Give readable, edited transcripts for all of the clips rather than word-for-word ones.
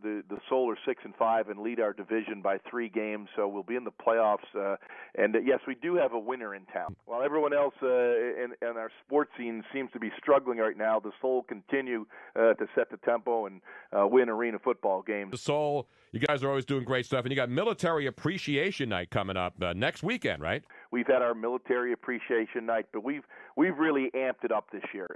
the Soul are 6-5 and lead our division by 3 games, so we'll be in the playoffs. And yes, we do have a winner in town. While everyone else in our sports scene seems to be struggling right now, the Soul continue to set the tempo and win arena football games. The Soul, you guys are always doing great stuff, and you got Military Appreciation Night coming up next weekend, right? We've had our Military Appreciation Night, but we've really amped it up this year.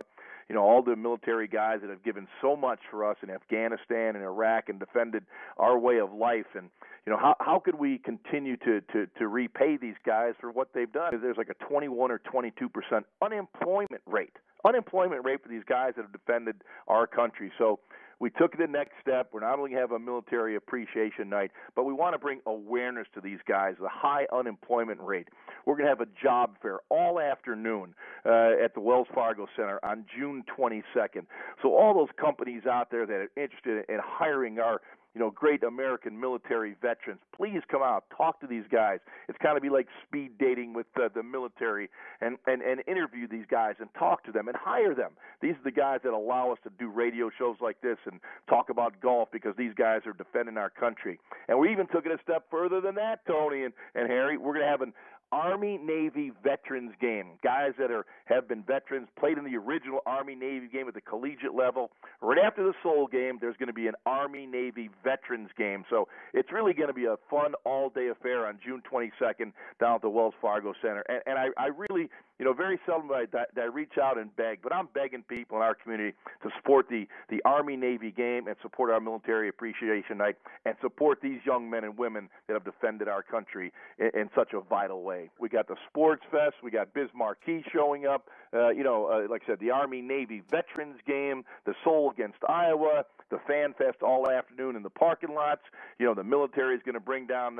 You know, all the military guys that have given so much for us in Afghanistan and Iraq and defended our way of life. And, you know, how could we continue to repay these guys for what they've done? There's like a 21 or 22% unemployment rate for these guys that have defended our country. So we took the next step. We're not only have a Military Appreciation Night, but we want to bring awareness to these guys, the high unemployment rate. We're going to have a job fair all afternoon at the Wells Fargo Center on June 22nd. So all those companies out there that are interested in hiring our great American military veterans, please come out, talk to these guys. It's kind of be like speed dating with the military and interview these guys and talk to them and hire them. These are the guys that allow us to do radio shows like this and talk about golf because these guys are defending our country. And we even took it a step further than that, Tony and Harry. We're going to have an Army-Navy veterans game. Guys that have been veterans, played in the original Army-Navy game at the collegiate level. Right after the Soul game, there's going to be an Army-Navy veterans game. So it's really going to be a fun all-day affair on June 22nd down at the Wells Fargo Center. And I really, very seldom I reach out and beg, but I'm begging people in our community to support the Army-Navy game and support our Military Appreciation Night and support these young men and women that have defended our country in such a vital way. We got the Sports Fest. We got Biz Marquee showing up. Like I said, the Army-Navy Veterans Game, the Soul against Iowa, the Fan Fest all afternoon in the parking lots. The military is going to bring down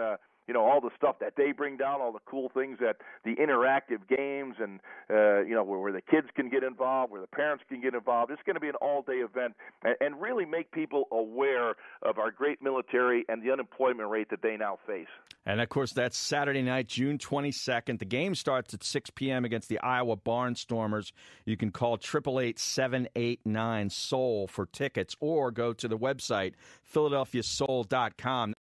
all the stuff that they bring down, all the cool things that the interactive games and, where the kids can get involved, where the parents can get involved. It's going to be an all-day event and really make people aware of our great military and the unemployment rate that they now face. And, of course, that's Saturday night, June 22nd. The game starts at 6 p.m. against the Iowa Barnstormers. You can call 888-789-SOUL for tickets or go to the website, PhiladelphiaSoul.com.